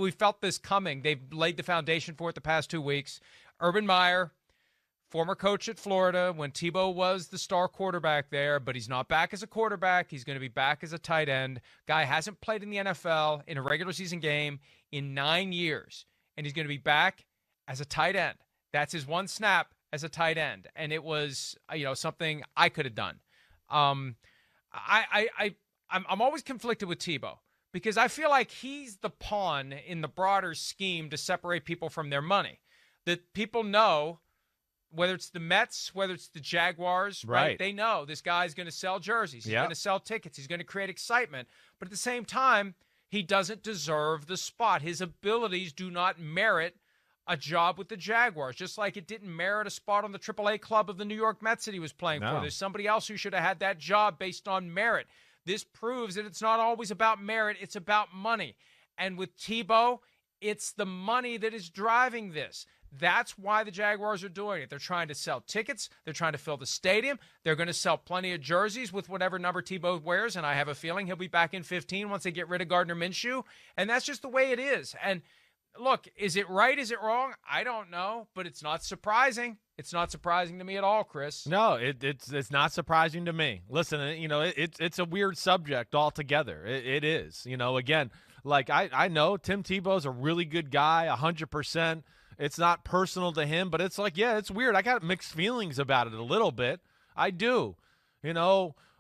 we felt this coming. They've laid the foundation for it the past 2 weeks. Urban Meyer, former coach at Florida when Tebow was the star quarterback there, but he's not back as a quarterback. He's going to be back as a tight end. Guy hasn't played in the NFL in a regular season game in 9 years, and he's going to be back as a tight end. That's his one snap as a tight end, and it was something I could have done. I'm always conflicted with Tebow because I feel like he's the pawn in the broader scheme to separate people from their money. That people know, whether it's the Mets, whether it's the Jaguars, right? They know this guy's going to sell jerseys. He's going to sell tickets. He's going to create excitement. But at the same time, he doesn't deserve the spot. His abilities do not merit a job with the Jaguars, just like it didn't merit a spot on the AAA club of the New York Mets that he was playing for. There's somebody else who should have had that job based on merit. This proves that it's not always about merit. It's about money. And with Tebow, it's the money that is driving this. That's why the Jaguars are doing it. They're trying to sell tickets. They're trying to fill the stadium. They're going to sell plenty of jerseys with whatever number Tebow wears, and I have a feeling he'll be back in 15 once they get rid of Gardner Minshew. And that's just the way it is. And look, is it right? Is it wrong? I don't know, but it's not surprising. It's not surprising to me at all, Chris. No, it's not surprising to me. Listen, it's a weird subject altogether. It is. Again, like I know Tim Tebow's a really good guy, 100%. It's not personal to him, but it's like, yeah, it's weird. I got mixed feelings about it a little bit. I do.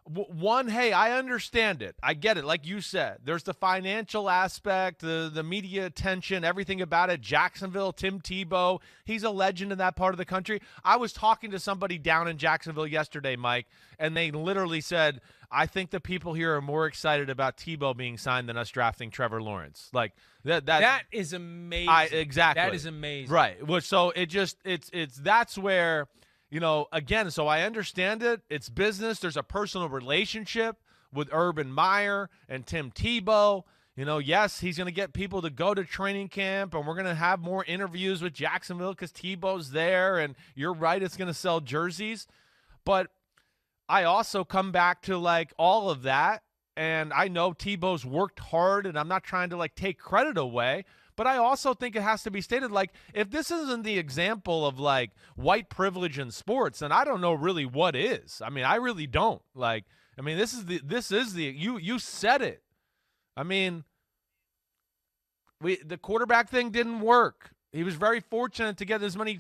One, hey, I understand it. I get it. Like you said, there's the financial aspect, the media attention, everything about it. Jacksonville, Tim Tebow, he's a legend in that part of the country. I was talking to somebody down in Jacksonville yesterday, Mike, and they literally said, I think the people here are more excited about Tebow being signed than us drafting Trevor Lawrence. Like that is amazing. Exactly. That is amazing. Right. Well, so that's where, again, so I understand it. It's business. There's a personal relationship with Urban Meyer and Tim Tebow. Yes, he's going to get people to go to training camp, and we're going to have more interviews with Jacksonville because Tebow's there, and you're right, it's going to sell jerseys. But I also come back to, like, all of that, and I know Tebow's worked hard, and I'm not trying to, like, take credit away, but I also think it has to be stated, like, if this isn't the example of, like, white privilege in sports, then I don't know really what is. I mean, I really don't. Like, I mean, this is the you said it. I mean, the quarterback thing didn't work. He was very fortunate to get as many,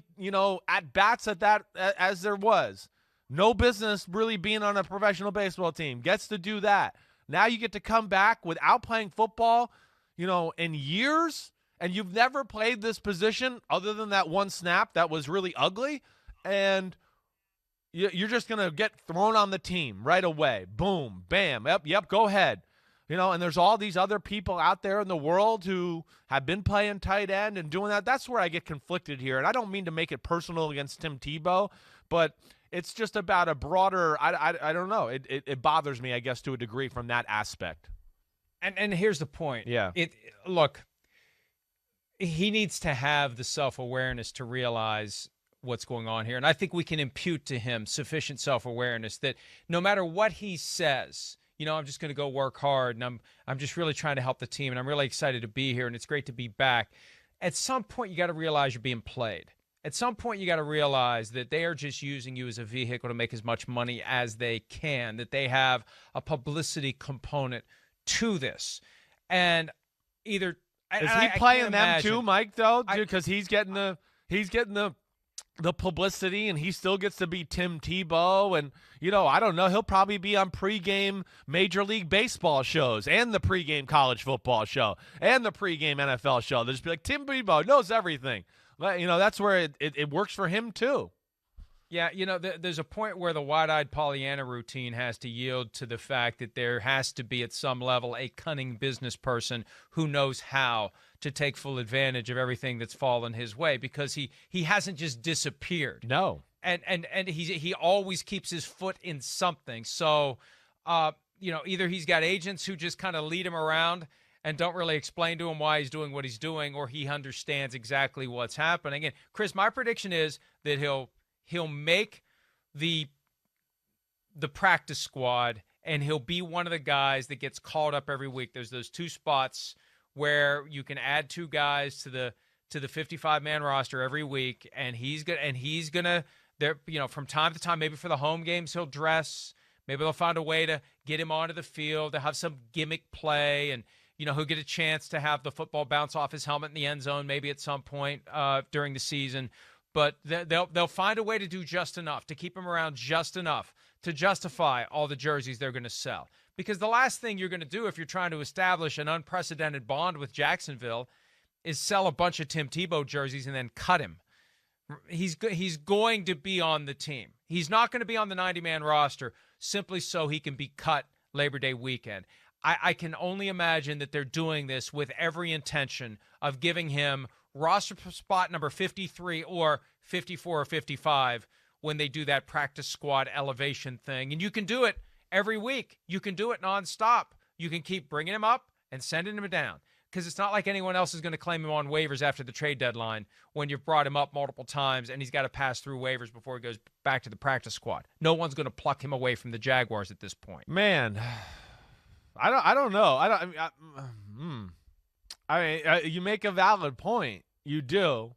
at bats at that as there was. No business really being on a professional baseball team. Gets to do that. Now you get to come back without playing football, in years, and you've never played this position other than that one snap that was really ugly, and you're just going to get thrown on the team right away. Boom, bam, yep, go ahead. And there's all these other people out there in the world who have been playing tight end and doing that. That's where I get conflicted here, and I don't mean to make it personal against Tim Tebow, but it's just about a broader, I don't know. It bothers me, I guess, to a degree from that aspect. And here's the point. Yeah. Look, he needs to have the self-awareness to realize what's going on here. And I think we can impute to him sufficient self-awareness that no matter what he says, I'm just going to go work hard, and I'm just really trying to help the team, and I'm really excited to be here, and it's great to be back. At some point, you got to realize you're being played. At some point, you got to realize that they are just using you as a vehicle to make as much money as they can, that they have a publicity component to this. And either is he playing them too, Mike, though? Because he's getting the publicity, and he still gets to be Tim Tebow. And, I don't know, he'll probably be on pregame Major League Baseball shows and the pregame college football show and the pregame NFL show. They'll just be like, Tim Tebow knows everything. That's where it works for him too. Yeah, there's a point where the wide-eyed Pollyanna routine has to yield to the fact that there has to be at some level a cunning business person who knows how to take full advantage of everything that's fallen his way, because he hasn't just disappeared. No. And he always keeps his foot in something. So, either he's got agents who just kind of lead him around and don't really explain to him why he's doing what he's doing, or he understands exactly what's happening. And Chris, my prediction is that he'll make the practice squad, and he'll be one of the guys that gets called up every week. There's those two spots where you can add 2 guys to the 55-man roster every week, and he's gonna there, from time to time, maybe for the home games he'll dress. Maybe they'll find a way to get him onto the field, to have some gimmick play, and he'll get a chance to have the football bounce off his helmet in the end zone maybe at some point during the season. But they'll find a way to do just enough, to keep him around just enough to justify all the jerseys they're going to sell. Because the last thing you're going to do if you're trying to establish an unprecedented bond with Jacksonville is sell a bunch of Tim Tebow jerseys and then cut him. He's going to be on the team. He's not going to be on the 90-man roster simply so he can be cut Labor Day weekend. I can only imagine that they're doing this with every intention of giving him roster spot number 53 or 54 or 55 when they do that practice squad elevation thing. And you can do it every week. You can do it nonstop. You can keep bringing him up and sending him down, because it's not like anyone else is going to claim him on waivers after the trade deadline when you've brought him up multiple times and he's got to pass through waivers before he goes back to the practice squad. No one's going to pluck him away from the Jaguars at this point. Man, I don't know. You make a valid point. You do.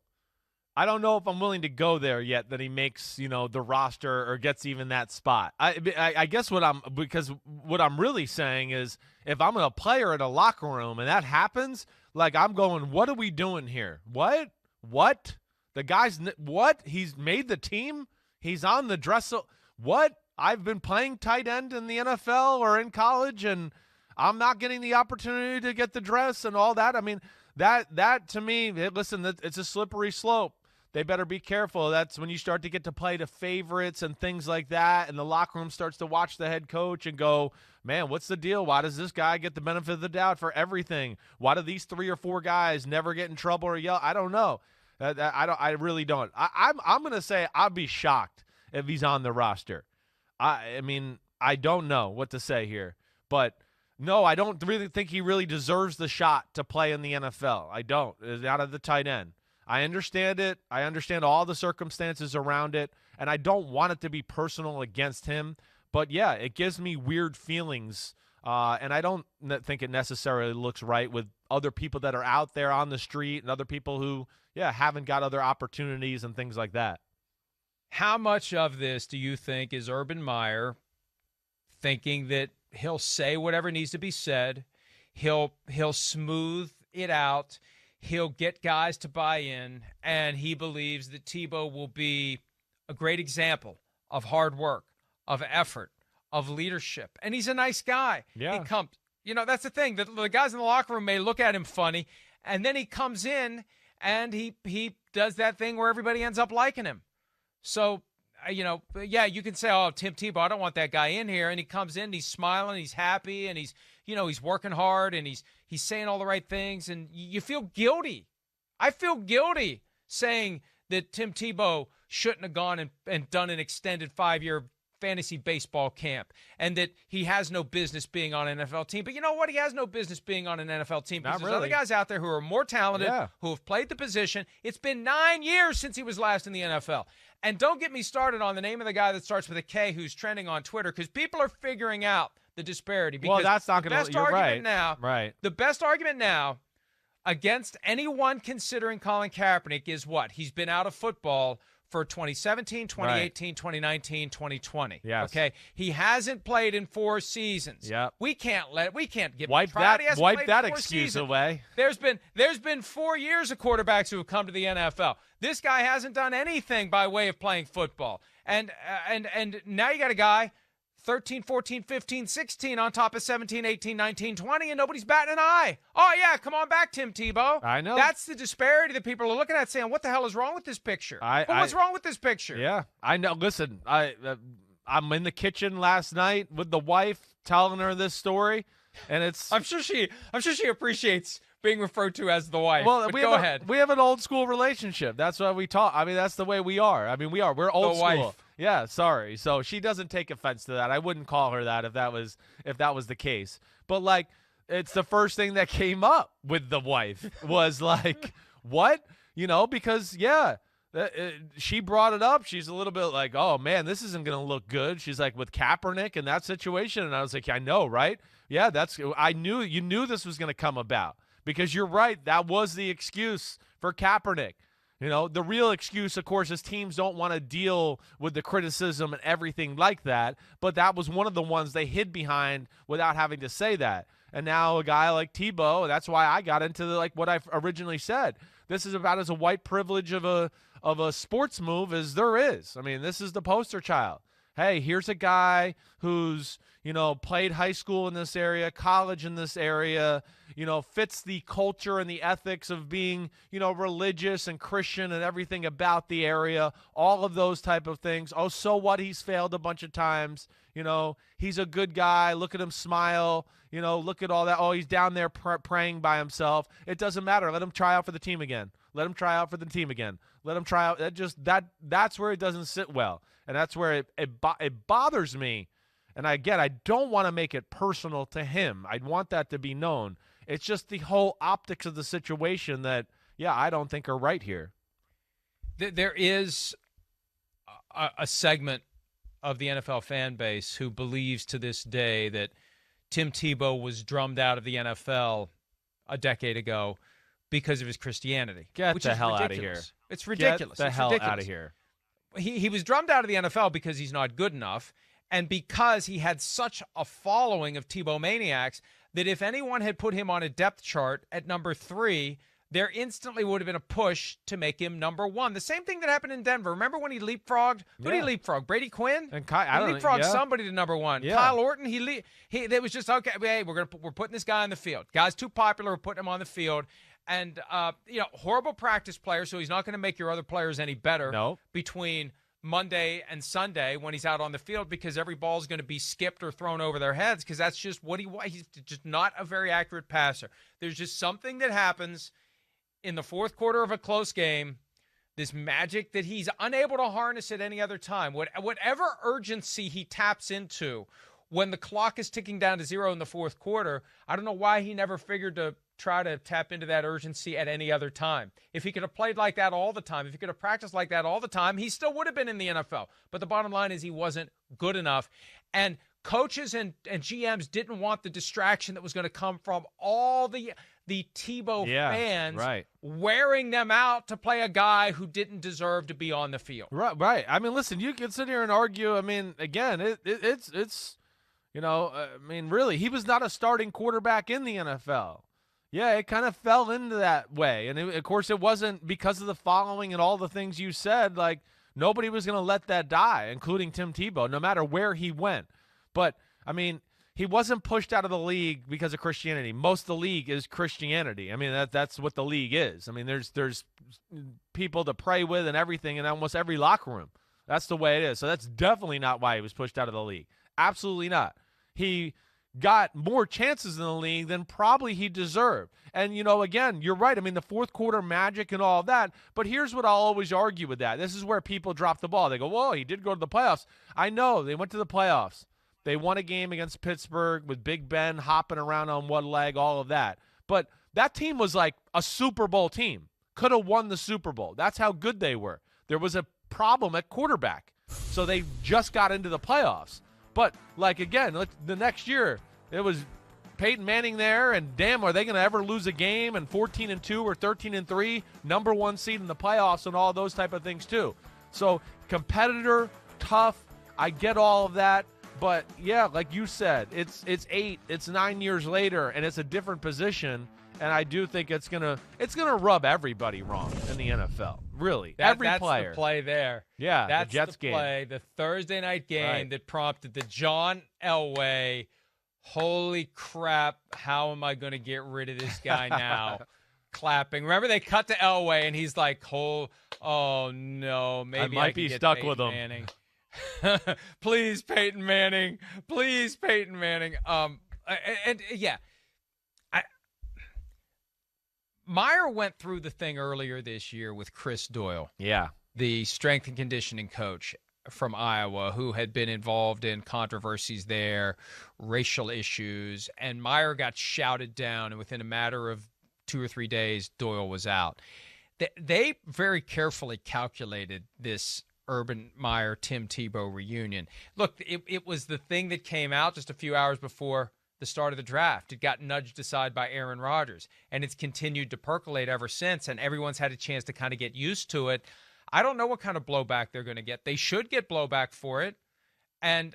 I don't know if I'm willing to go there yet that he makes, the roster or gets even that spot. I guess what I'm really saying is, if I'm a player in a locker room and that happens, like, I'm going, what are we doing here? What? The guy's what? He's made the team. He's on the dress. What? I've been playing tight end in the NFL or in college, and I'm not getting the opportunity to get the dress and all that. I mean, that to me, listen, it's a slippery slope. They better be careful. That's when you start to get to play to favorites and things like that, and the locker room starts to watch the head coach and go, man, what's the deal? Why does this guy get the benefit of the doubt for everything? Why do these 3 or 4 guys never get in trouble or yell? I don't know. I really don't. I'm going to say I'd be shocked if he's on the roster. I mean, I don't know what to say here, but no, I don't really think he really deserves the shot to play in the NFL. I don't. It's out of the tight end. I understand it. I understand all the circumstances around it, and I don't want it to be personal against him. But, yeah, it gives me weird feelings, and I don't think it necessarily looks right with other people that are out there on the street and other people who, haven't got other opportunities and things like that. How much of this do you think is Urban Meyer thinking that he'll say whatever needs to be said, he'll smooth it out, he'll get guys to buy in, and he believes that Tebow will be a great example of hard work, of effort, of leadership. And he's a nice guy. Yeah. He comes, that's the thing. The guys in the locker room may look at him funny, and then he comes in and he does that thing where everybody ends up liking him. So, you can say, oh, Tim Tebow, I don't want that guy in here. And he comes in, he's smiling, he's happy, and he's working hard, and he's saying all the right things, and you feel guilty. I feel guilty saying that Tim Tebow shouldn't have gone and done an extended 5-year fantasy baseball camp, and that he has no business being on an NFL team. But you know what? He has no business being on an NFL team, because there's other guys out there who are more talented, who have played the position. It's been 9 years since he was last in the NFL. And don't get me started on the name of the guy that starts with a K who's trending on Twitter, because people are figuring out the disparity. Because well, that's not going to. You're right. Right. The best argument now against anyone considering Colin Kaepernick is what? He's been out of football for 2017, 2018, 2019, 2020. Yes. Okay. He hasn't played in 4 seasons. Yep. We can't give wipe him that excuse away. There's been 4 years of quarterbacks who have come to the NFL. This guy hasn't done anything by way of playing football. And now you got a guy 13, 14, 15, 16 on top of 17, 18, 19, 20, and nobody's batting an eye. Oh, yeah, come on back, Tim Tebow. I know. That's the disparity that people are looking at, saying, what the hell is wrong with this picture? What's wrong with this picture? Yeah, I know. Listen, I'm in the kitchen last night with the wife telling her this story, and it's... I'm sure she appreciates being referred to as the wife. Well, go ahead. We have an old school relationship. That's why we talk. I mean, that's the way we are. I mean, we're old school. Wife. Yeah, sorry. So she doesn't take offense to that. I wouldn't call her that if that was the case. But like, it's the first thing that came up with the wife was like, what? Because she brought it up. She's a little bit like, oh man, this isn't going to look good. She's like, with Kaepernick and that situation. And I was like, I know, right? Yeah, you knew this was going to come about. because you're right. That was the excuse for Kaepernick. The real excuse, of course, is teams don't want to deal with the criticism and everything like that. But that was one of the ones they hid behind without having to say that. And now a guy like Tebow, that's why I got into what I originally said. This is about as a white privilege of a sports move as there is. I mean, this is the poster child. Hey, here's a guy who's, played high school in this area, college in this area, fits the culture and the ethics of being, religious and Christian and everything about the area, all of those type of things. Oh, so what? He's failed a bunch of times. He's a good guy. Look at him smile. Look at all that. Oh, he's down there praying by himself. It doesn't matter. Let him try out for the team again. Let him try out for the team again. Let him try out. That's where it doesn't sit well. And that's where it bothers me. And I don't want to make it personal to him. I want that to be known. It's just the whole optics of the situation that, I don't think are right here. There is a segment of the NFL fan base who believes to this day that Tim Tebow was drummed out of the NFL a decade ago because of his Christianity. Get the hell out of here. It's ridiculous. Get the hell out of here. He was drummed out of the NFL because he's not good enough, and because he had such a following of Tebow maniacs that if anyone had put him on a depth chart at number 3, there instantly would have been a push to make him number 1. The same thing that happened in Denver. Remember when he leapfrogged? Who did he leapfrog? Brady Quinn? And he leapfrogged somebody to number 1. Yeah. Kyle Orton. It was just okay. Hey, we're putting this guy on the field. Guy's too popular. We're putting him on the field. And horrible practice player. So he's not going to make your other players any better. No. Between Monday and Sunday when he's out on the field, because every ball is going to be skipped or thrown over their heads, because that's just what he's just not a very accurate passer. There's just something that happens in the fourth quarter of a close game, this magic that he's unable to harness at any other time. Whatever urgency he taps into when the clock is ticking down to 0 in the fourth quarter, I don't know why he never figured to try to tap into that urgency at any other time. If he could have played like that all the time, if he could have practiced like that all the time, he still would have been in the NFL. But the bottom line is he wasn't good enough. And coaches and GMs didn't want the distraction that was going to come from all the Tebow fans wearing them out to play a guy who didn't deserve to be on the field. Right. I mean, listen, you can sit here and argue. I mean, again, it's really, he was not a starting quarterback in the NFL. Yeah, it kind of fell into that way. And, of course, it wasn't because of the following and all the things you said. Like, nobody was going to let that die, including Tim Tebow, no matter where he went. But, I mean, he wasn't pushed out of the league because of Christianity. Most of the league is Christianity. I mean, that's what the league is. I mean, there's people to pray with and everything in almost every locker room. That's the way it is. So that's definitely not why he was pushed out of the league. Absolutely not. He got more chances in the league than probably he deserved. And, again, you're right. I mean, the fourth quarter magic and all of that. But here's what I'll always argue with that. This is where people drop the ball. They go, whoa, he did go to the playoffs. I know. They went to the playoffs. They won a game against Pittsburgh with Big Ben hopping around on one leg, all of that. But that team was like a Super Bowl team. Could have won the Super Bowl. That's how good they were. There was a problem at quarterback. So they just got into the playoffs. But, again, the next year, it was Peyton Manning there, and damn, are they going to ever lose a game? And 14-2 or 13-3, number 1 seed in the playoffs and all those type of things too. So competitor, tough, I get all of that. But, yeah, like you said, it's 9 years later, and it's a different position. And I do think it's gonna rub everybody wrong in the NFL. Really, every player. That's the play there. Yeah, that's the Jets the play, the Thursday night game that prompted the John Elway. Holy crap! How am I going to get rid of this guy now? Clapping. Remember, they cut to Elway, and he's like, "Oh no, maybe I might can be get stuck Peyton with him." Manning. Please, Peyton Manning. Please, Peyton Manning. Meyer went through the thing earlier this year with Chris Doyle. Yeah. The strength and conditioning coach from Iowa who had been involved in controversies there, racial issues, and Meyer got shouted down, and within a matter of 2 or 3 days, Doyle was out. They very carefully calculated this Urban Meyer, Tim Tebow reunion. Look, it was the thing that came out just a few hours before the start of the draft. It got nudged aside by Aaron Rodgers, and it's continued to percolate ever since, and everyone's had a chance to kind of get used to it. I don't know what kind of blowback they're going to get. They should get blowback for it. And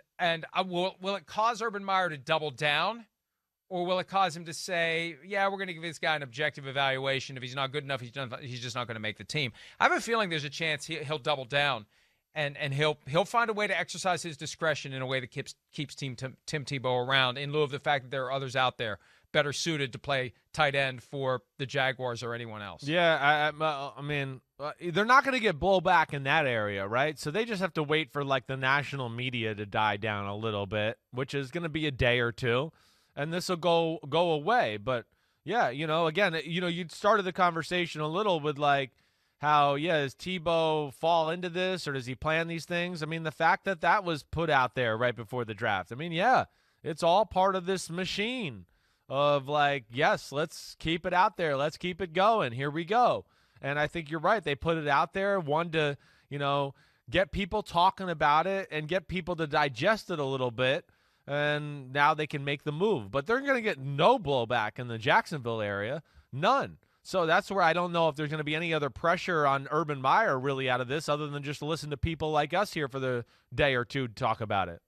will it cause Urban Meyer to double down, or will it cause him to say, yeah, we're going to give this guy an objective evaluation. If he's not good enough, he's just not going to make the team. I have a feeling there's a chance he'll double down, and he'll find a way to exercise his discretion in a way that keeps Tim Tebow around, in lieu of the fact that there are others out there better suited to play tight end for the Jaguars or anyone else. Yeah, I mean, they're not going to get blowback in that area, right? So they just have to wait for, like, the national media to die down a little bit, which is going to be a day or two, and this will go away. But, yeah, again, you started the conversation a little with, like, how, does Tebow fall into this, or does he plan these things? I mean, the fact that was put out there right before the draft, I mean, yeah, it's all part of this machine of, like, yes, let's keep it out there. Let's keep it going. Here we go. And I think you're right. They put it out there, one, to, get people talking about it and get people to digest it a little bit. And now they can make the move. But they're going to get no blowback in the Jacksonville area. None. So that's where I don't know if there's going to be any other pressure on Urban Meyer really out of this, other than just listen to people like us here for the day or two to talk about it.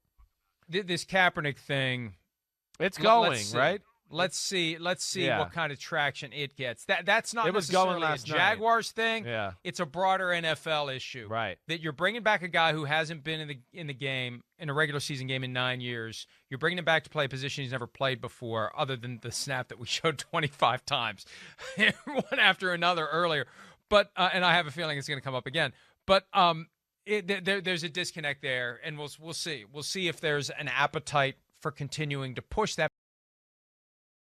This Kaepernick thing, it's going, right? Let's see what kind of traction it gets. That's not it was necessarily going last a Jaguars night. thing. Yeah. It's a broader NFL issue. Right. That you're bringing back a guy who hasn't been in the game, in a regular season game, in 9 years. You're bringing him back to play a position he's never played before, other than the snap that we showed 25 times, one after another earlier. But and I have a feeling it's going to come up again. But there's a disconnect there, and we'll see. We'll see if there's an appetite for continuing to push that.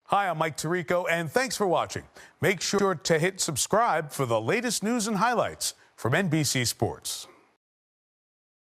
Hi, I'm Mike Tirico, and thanks for watching. Make sure to hit subscribe for the latest news and highlights from NBC Sports.